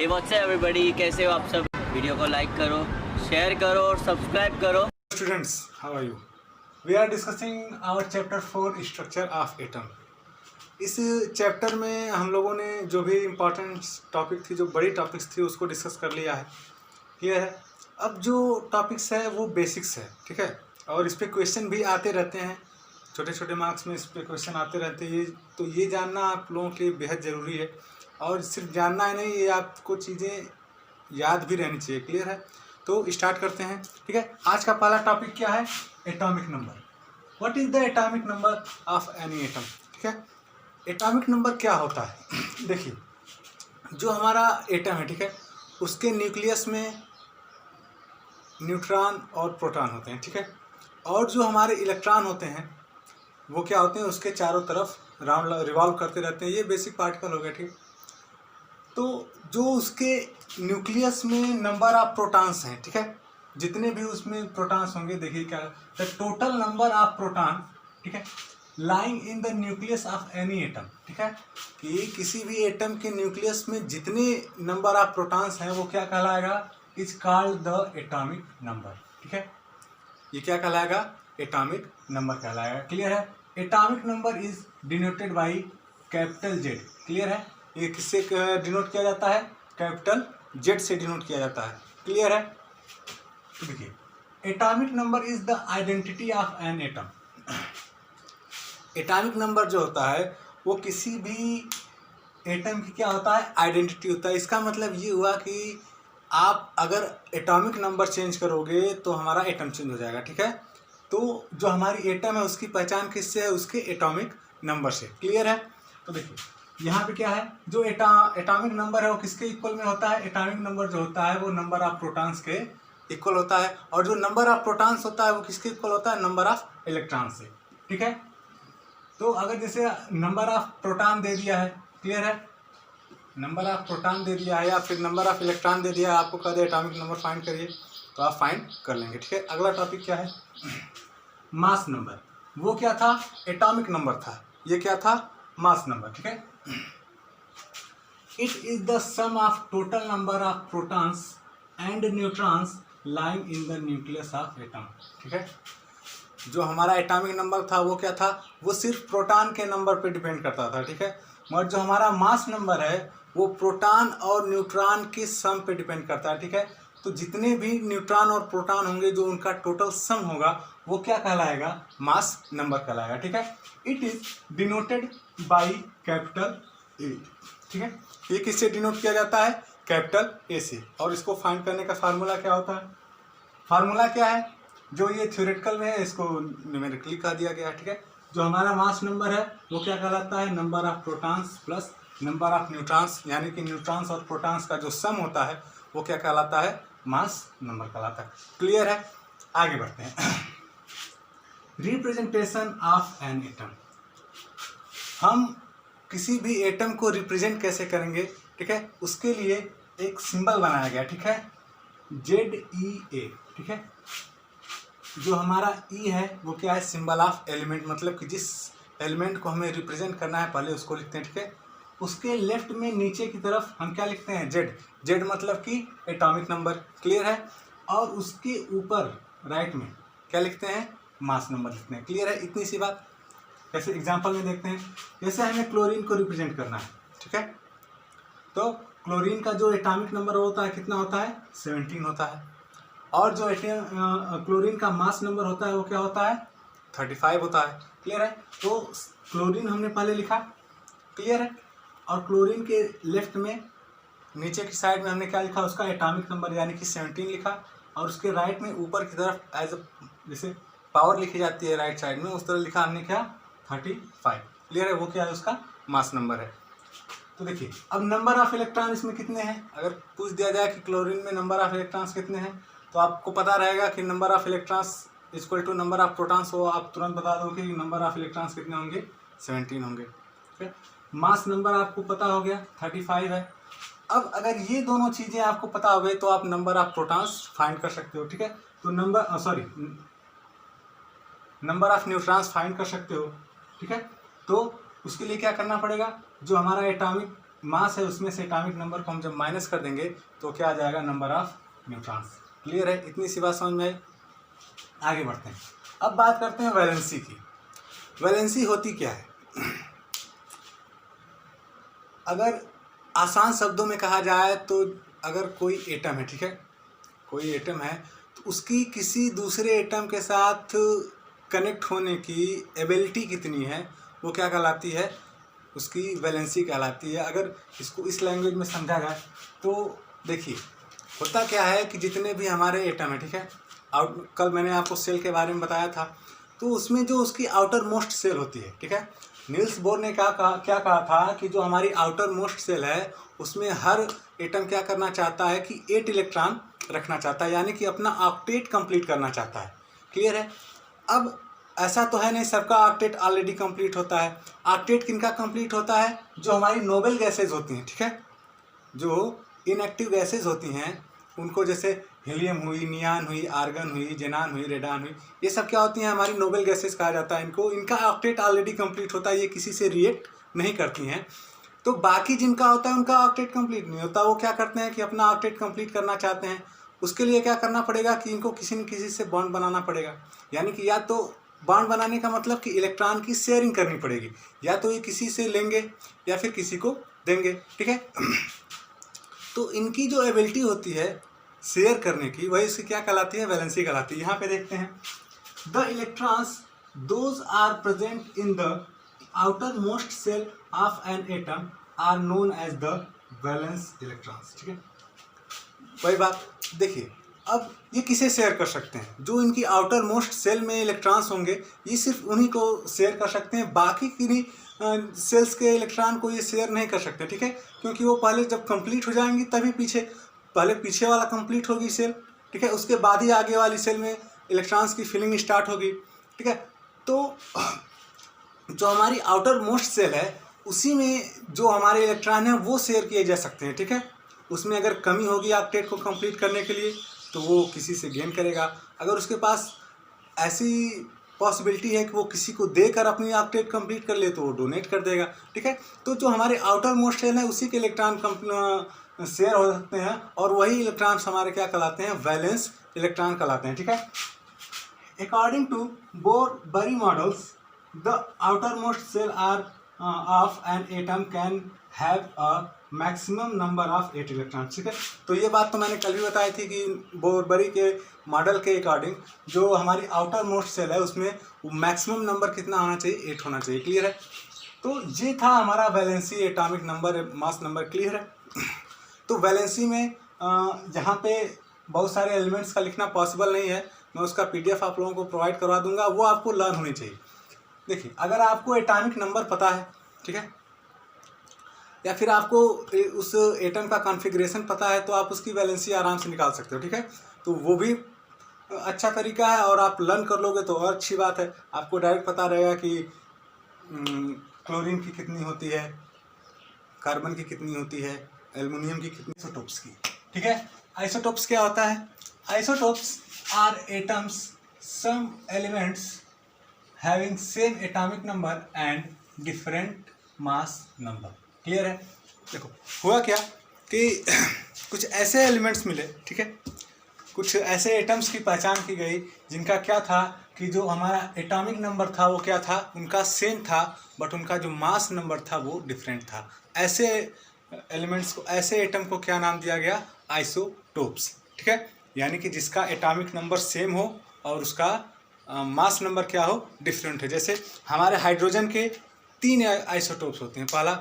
Hey what's up everybody, कैसे हो आप सब। वीडियो को लाइक करो, शेयर करो और सब्सक्राइब करो। Students, how are you? We are discussing our chapter 4 structure of atom. इस चैप्टर में हम लोगों ने जो भी इम्पोर्टेंट टॉपिक थी, जो बड़ी टॉपिक्स थी, उसको डिस्कस कर लिया है। क्लियर है। अब जो टॉपिक्स है वो बेसिक्स है, ठीक है। और इस पे क्वेश्चन भी आते रहते हैं, छोटे छोटे मार्क्स में इस पे क्वेश्चन आते रहते हैं। तो ये जानना आप लोगों के लिए बेहद ज़रूरी है। और सिर्फ जानना ही नहीं, ये आपको चीज़ें याद भी रहनी चाहिए। क्लियर है। तो स्टार्ट करते हैं, ठीक है। आज का पहला टॉपिक क्या है? Atomic number. What is the atomic number of any atom, ठीक है। एटॉमिक नंबर क्या होता है? देखिए, जो हमारा एटम है, ठीक है, उसके न्यूक्लियस में न्यूट्रॉन और प्रोटॉन होते हैं, ठीक है। और जो हमारे इलेक्ट्रॉन होते हैं वो क्या होते हैं? उसके चारों तरफ राउंड रिवॉल्व करते रहते हैं। ये बेसिक पार्टिकल हो गया, ठीक। तो जो उसके न्यूक्लियस में नंबर ऑफ प्रोटॉन्स हैं, ठीक है, जितने भी उसमें प्रोटॉन्स होंगे, देखिए क्या the total number of proton, ठीक है, lying in the nucleus of any atom, ठीक है, कि किसी भी एटम के न्यूक्लियस में जितने नंबर ऑफ प्रोटॉन्स हैं वो क्या कहलाएगा? Is called the atomic number, ठीक है। ये क्या कहलाएगा? एटॉमिक नंबर कहलाएगा। क्लियर है। Atomic number is denoted by capital Z. Clear है। ये किससे डिनोट किया जाता है? कैपिटल जेड से डिनोट किया जाता है। क्लियर है। तो देखिए, atomic number is the identity of an atom. Atomic number जो होता है वो किसी भी एटम की क्या होता है? आइडेंटिटी होता है। इसका मतलब ये हुआ कि आप अगर एटॉमिक नंबर चेंज करोगे तो हमारा एटम चेंज हो जाएगा, ठीक है। तो जो हमारी एटम है उसकी पहचान किससे है? उसके एटॉमिक नंबर से। क्लियर है। तो देखिए, यहाँ पे क्या है? जो एटॉमिक नंबर है वो किसके इक्वल में होता है? एटॉमिक नंबर जो होता है वो नंबर ऑफ प्रोटॉन्स के इक्वल होता है। और जो नंबर ऑफ प्रोटॉन्स होता है वो किसके इक्वल होता है? नंबर ऑफ इलेक्ट्रॉन से, ठीक है। तो अगर जैसे नंबर ऑफ प्रोटॉन दे दिया है, क्लियर है, नंबर ऑफ प्रोटॉन दे दिया है या फिर नंबर ऑफ इलेक्ट्रॉन दे दिया है, आपको कह दे एटॉमिक नंबर फाइंड करिए, तो आप फाइंड कर लेंगे, ठीक है। अगला टॉपिक क्या है? Mass number. वो क्या था? एटॉमिक नंबर था। ये क्या था? मास नंबर, ठीक है। It is the sum of total number of protons and neutrons lying in the nucleus of atom, ठीक है। जो हमारा एटॉमिक नंबर था वो क्या था? वो सिर्फ प्रोटॉन के नंबर पे डिपेंड करता था, ठीक है। मगर जो हमारा मास नंबर है वो प्रोटॉन और न्यूट्रॉन के सम पे डिपेंड करता है, ठीक है। तो जितने भी न्यूट्रॉन और प्रोटॉन होंगे, जो उनका टोटल सम होगा, वो क्या कहलाएगा? मास नंबर कहलाएगा, ठीक है। It is denoted by capital A, ठीक है। ये किससे डिनोट किया जाता है? कैपिटल ए से। और इसको फाइंड करने का फार्मूला क्या होता है? फार्मूला क्या है? जो ये थ्योरेटिकल में है इसको न्यूमेरिकली कह दिया गया है, ठीक है। जो हमारा मास नंबर है वो क्या कहलाता है? Number of protons plus number of neutrons, यानी कि न्यूट्रॉन्स और प्रोटॉन्स का जो सम होता है वो क्या कहलाता है? मास नंबर कहलाता है। क्लियर है। आगे बढ़ते हैं। Representation of an atom. हम किसी भी एटम को रिप्रेजेंट कैसे करेंगे, ठीक है, उसके लिए एक सिंबल बनाया गया, ठीक है, ZEA, ठीक है। जो हमारा ई है वो क्या है? सिंबल ऑफ एलिमेंट, मतलब कि जिस एलिमेंट को हमें रिप्रेजेंट करना है पहले उसको लिखते हैं, ठीक है। उसके लेफ्ट में नीचे की तरफ हम क्या लिखते हैं? जेड मतलब कि एटॉमिक नंबर। क्लियर है। और उसके ऊपर राइट में क्या लिखते हैं? मास नंबर लिखते हैं। क्लियर है। इतनी सी बात। जैसे एग्जांपल में देखते हैं, जैसे हमें क्लोरीन को रिप्रेजेंट करना है, ठीक है। तो क्लोरीन का जो एटॉमिक नंबर होता है कितना होता है? 17 होता है। और जो क्लोरीन का मास नंबर होता है वो क्या होता है? 35 होता है। क्लियर है। तो क्लोरीन हमने पहले लिखा, क्लियर है। और क्लोरीन के लेफ्ट में नीचे की साइड में हमने क्या लिखा? उसका एटॉमिक नंबर यानी कि 17 लिखा। और उसके राइट में ऊपर की तरफ एज जैसे पावर लिखी जाती है राइट साइड में, उस तरह लिखा हमने क्या? 35। क्लियर है। वो क्या है? उसका मास नंबर है। तो देखिए, अब नंबर ऑफ इलेक्ट्रॉन इसमें कितने हैं? अगर पूछ दिया जाए कि क्लोरीन में नंबर ऑफ इलेक्ट्रॉन्स कितने हैं, तो आपको पता रहेगा कि number of electrons equal to number of protons हो। आप तुरंत बता दो कि नंबर ऑफ इलेक्ट्रॉन्स कितने होंगे? 17 होंगे, ठीक है। मास नंबर आपको पता हो गया 35 है। अब अगर ये दोनों चीज़ें आपको पता हो गई तो आप नंबर ऑफ प्रोटॉन्स फाइंड कर सकते हो, ठीक है। तो नंबर ऑफ न्यूट्रॉन्स फाइंड कर सकते हो, ठीक है। तो उसके लिए क्या करना पड़ेगा? जो हमारा एटॉमिक मास है उसमें से एटॉमिक नंबर को हम जब माइनस कर देंगे तो क्या आ जाएगा, नंबर ऑफ न्यूट्रॉन्स। क्लियर है, इतनी सी बात समझ में आई। आगे बढ़ते हैं, अब बात करते हैं वैलेंसी की। वैलेंसी होती क्या है? अगर आसान शब्दों में कहा जाए तो अगर कोई एटम है, ठीक है, कोई एटम है तो उसकी किसी दूसरे एटम के साथ कनेक्ट होने की एबिलिटी कितनी है, वो क्या कहलाती है, उसकी वैलेंसी कहलाती है। अगर इसको इस लैंग्वेज में समझा जाए तो देखिए होता क्या है कि जितने भी हमारे एटम है, ठीक है, कल मैंने आपको सेल के बारे में बताया था, तो उसमें जो उसकी आउटर मोस्ट सेल होती है, ठीक है, नील्स बोर ने क्या कहा था कि जो हमारी आउटर मोस्ट सेल है उसमें हर एटम क्या करना चाहता है कि 8 इलेक्ट्रॉन रखना चाहता है, यानी कि अपना ऑक्टेट कंप्लीट करना चाहता है। क्लियर है। अब ऐसा तो है नहीं सबका ऑक्टेट ऑलरेडी कंप्लीट होता है। ऑक्टेट किनका कंप्लीट होता है, जो हमारी नोबल गैसेज होती हैं, ठीक है, जो इनएक्टिव गैसेज होती हैं उनको, जैसे हीलियम हुई, नियान हुई, आर्गन हुई, जेनान हुई, रेडान हुई, ये सब क्या होती हैं, हमारी नोबल गैसेज कहा जाता है इनको। इनका ऑक्टेट ऑलरेडी कंप्लीट होता है, ये किसी से रिएक्ट नहीं करती हैं। तो बाकी जिनका होता है उनका ऑक्टेट कंप्लीट नहीं होता, वो क्या करते हैं कि अपना ऑक्टेट कंप्लीट करना चाहते हैं। उसके लिए क्या करना पड़ेगा कि इनको किसी न किसी से बॉन्ड बनाना पड़ेगा, यानी कि या तो बॉन्ड बनाने का मतलब कि इलेक्ट्रॉन की शेयरिंग करनी पड़ेगी, या तो ये किसी से लेंगे या फिर किसी को देंगे, ठीक है। तो इनकी जो एबिलिटी होती है शेयर करने की, वही इसकी क्या कहलाती है, वैलेंसी कहलाती है। यहाँ पे देखते हैं, the electrons those are present in the outer most shell of an atom are known as the valence electrons, ठीक है। वही बात देखिए, अब ये किसे शेयर कर सकते हैं, जो इनकी आउटर मोस्ट सेल में इलेक्ट्रॉन्स होंगे ये सिर्फ उन्हीं को शेयर कर सकते हैं, बाकी की सेल्स के इलेक्ट्रॉन को ये शेयर नहीं कर सकते, ठीक है, क्योंकि वो पहले जब कंप्लीट हो जाएंगी तभी पहले पीछे वाला कंप्लीट होगी सेल, ठीक है, उसके बाद ही आगे वाली सेल में इलेक्ट्रॉन्स की फिलिंग स्टार्ट होगी, ठीक है। तो जो हमारी आउटर मोस्ट सेल है उसी में जो हमारे इलेक्ट्रॉन हैं वो शेयर किए जा सकते हैं, ठीक है। उसमें अगर कमी होगी ऑक्टेट को कंप्लीट करने के लिए तो वो किसी से गेन करेगा, अगर उसके पास ऐसी पॉसिबिलिटी है कि वो किसी को देकर अपनी ऑक्टेट कंप्लीट कर ले तो वो डोनेट कर देगा, ठीक है। तो जो हमारे आउटर मोस्ट सेल है उसी के इलेक्ट्रॉन शेयर हो सकते हैं, और वही इलेक्ट्रॉन्स हमारे क्या कहलाते हैं, वैलेंस इलेक्ट्रॉन कहलाते हैं, ठीक है। According to Bohr Bury models the outer most shell are of an atom can have a maximum number of 8 electron, ठीक है। तो ये बात तो मैंने कल भी बताई थी कि बोर-बरी के मॉडल के अकॉर्डिंग जो हमारी आउटर मोस्ट सेल है उसमें मैक्सिमम नंबर कितना होना चाहिए, 8 होना चाहिए। क्लियर है। तो ये था हमारा वैलेंसी, एटॉमिक नंबर, मास नंबर। क्लियर है। तो वैलेंसी में जहाँ पे बहुत सारे एलिमेंट्स का लिखना पॉसिबल नहीं है, मैं उसका PDF आप लोगों को प्रोवाइड करवा दूंगा, वो आपको लर्न होनी चाहिए। देखिए, अगर आपको एटॉमिक नंबर पता है, ठीक है, या फिर आपको उस एटम का कॉन्फ़िगरेशन पता है तो आप उसकी वैलेंसी आराम से निकाल सकते हो, ठीक है। तो वो भी अच्छा तरीका है, और आप लर्न कर लोगे तो और अच्छी बात है। आपको डायरेक्ट पता रहेगा कि क्लोरीन की कितनी होती है, कार्बन की कितनी होती है, एल्युमिनियम की कितनी, आइसोटोप्स की, ठीक है। आइसोटोप्स क्या होता है, isotopes are atoms some elements having same atomic number and different mass number. Clear है। देखो हुआ क्या कि कुछ ऐसे एलिमेंट्स मिले, ठीक है, कुछ ऐसे एटम्स की पहचान की गई जिनका क्या था कि जो हमारा एटॉमिक नंबर था वो क्या था, उनका सेम था, बट उनका जो मास नंबर था वो डिफरेंट था। ऐसे एलिमेंट्स को, ऐसे एटम को क्या नाम दिया गया, आइसोटोप्स, ठीक है। यानी कि जिसका एटॉमिक नंबर सेम हो और उसका मास नंबर क्या हो, डिफरेंट है। जैसे हमारे हाइड्रोजन के 3 आइसोटोप्स होते हैं, पहला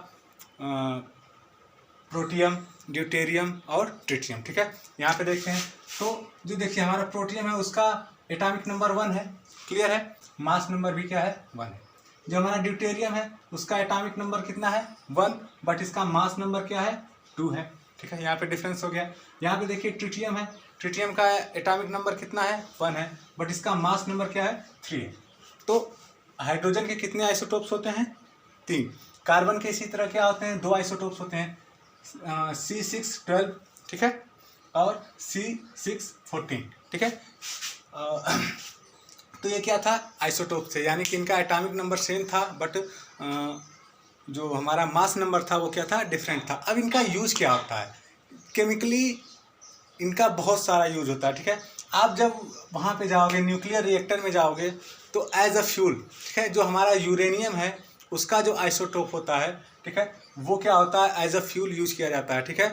प्रोटियम, ड्यूटेरियम और ट्रिटियम, ठीक है। यहाँ पे देखते हैं तो जो देखिए हमारा प्रोटियम है उसका एटॉमिक नंबर 1 है। क्लियर है। मास नंबर भी क्या है, 1 है। जो हमारा ड्यूटेरियम है उसका एटॉमिक नंबर कितना है, 1, बट इसका मास नंबर क्या है, 2 है, ठीक है। यहाँ पे डिफरेंस हो गया। यहाँ पे देखिए ट्रिटियम है, ट्रिटियम का एटॉमिक नंबर कितना है, 1 है, बट इसका मास नंबर क्या है, 3 है। तो हाइड्रोजन के कितने आइसोटोप्स होते हैं, 3। कार्बन के इसी तरह क्या होते हैं, 2 आइसोटोप्स होते हैं, C612, ठीक है, और C614, ठीक है। तो ये क्या था, आइसोटोप थे, यानी कि इनका एटॉमिक नंबर सेम था, बट जो हमारा मास नंबर था वो क्या था, डिफरेंट था। अब इनका यूज क्या होता है, केमिकली इनका बहुत सारा यूज होता है, ठीक है। आप जब वहाँ पे जाओगे न्यूक्लियर रिएक्टर में जाओगे तो एज अ फ्यूल, ठीक है, जो हमारा यूरेनियम है उसका जो आइसोटोप होता है, ठीक है, वो क्या होता है, एज अ फ्यूल यूज किया जाता है, ठीक है।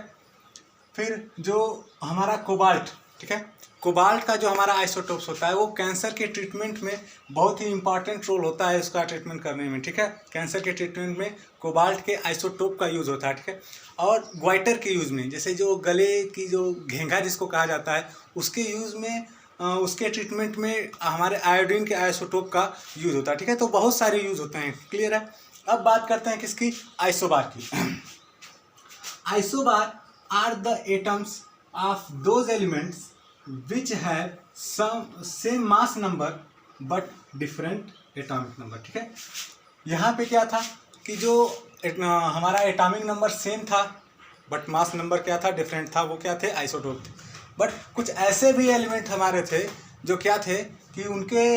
फिर जो हमारा कोबाल्ट, ठीक है, कोबाल्ट का जो हमारा आइसोटोप्स होता है वो कैंसर के ट्रीटमेंट में बहुत ही इंपॉर्टेंट रोल होता है उसका ट्रीटमेंट करने में, ठीक है। कैंसर के ट्रीटमेंट में कोबाल्ट के आइसोटोप का यूज़ होता है, ठीक है। और ग्वाइटर के यूज़ में, जैसे जो गले की जो घेंघा जिसको कहा जाता है उसके यूज़ में, उसके ट्रीटमेंट में हमारे आयोडीन के आइसोटोप का यूज़ होता है, ठीक है। तो बहुत सारे यूज़ होते हैं, क्लियर है। अब बात करते हैं किसकी, आइसोबार की। Isobar are the atoms of those elements which have same mass number but different atomic number, ठीक है। यहाँ पे क्या था कि जो हमारा एटॉमिक नंबर सेम था बट मास नंबर क्या था, डिफरेंट था, वो क्या थे, आइसोटोप थे। बट कुछ ऐसे भी एलिमेंट हमारे थे जो क्या थे कि उनके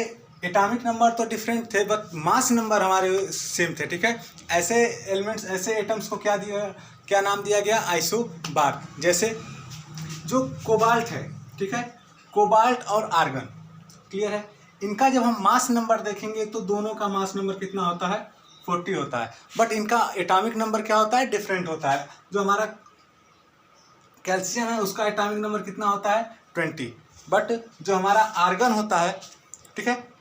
एटॉमिक नंबर तो डिफरेंट थे बट मास नंबर हमारे सेम थे, ठीक है। ऐसे एलिमेंट्स, ऐसे एटम्स को क्या नाम दिया गया, आइसोबार। जैसे जो कोबाल्ट है, ठीक है, कोबाल्ट और आर्गन, क्लियर है। इनका जब हम मास नंबर देखेंगे तो दोनों का मास नंबर कितना होता है, 40 होता है, बट इनका एटॉमिक नंबर क्या होता है, डिफरेंट होता है। जो हमारा कैल्शियम है उसका एटॉमिक नंबर कितना होता है, 20, बट जो हमारा आर्गन होता है, ठीक है,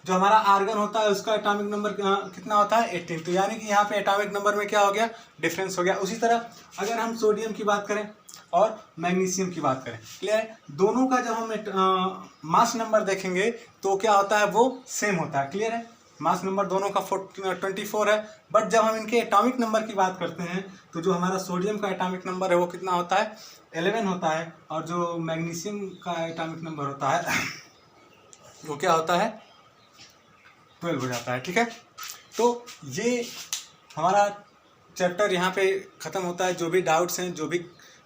जो हमारा आर्गन होता है उसका एटॉमिक नंबर कितना होता है, 18। तो यानी कि यहाँ पे एटॉमिक नंबर में क्या हो गया, डिफरेंस हो गया। उसी तरह अगर हम सोडियम की बात करें और मैग्नीशियम की बात करें, क्लियर है, दोनों का जब हम मास नंबर देखेंगे तो क्या होता है, वो सेम होता है, क्लियर है। मास नंबर दोनों का 24 है, बट जब हम इनके एटॉमिक नंबर की बात करते हैं तो जो हमारा सोडियम का एटॉमिक नंबर है वो कितना होता है, 11 होता है, और जो मैग्नीशियम का एटॉमिक नंबर होता है वो क्या होता है, 12 हो जाता है, ठीक है। तो ये हमारा चैप्टर यहाँ पे ख़त्म होता है। जो भी डाउट्स हैं, जो भी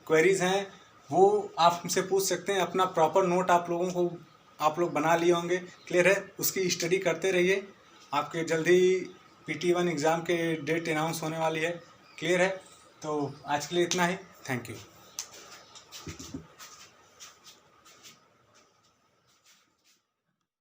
क्वेरीज हैं वो आप हमसे पूछ सकते हैं। अपना प्रॉपर नोट आप लोग बना लिए होंगे, क्लियर है, उसकी स्टडी करते रहिए। आपके जल्दी PT1 एग्ज़ाम के डेट अनाउंस होने वाली है, क्लियर है। तो आज के लिए इतना ही, थैंक यू।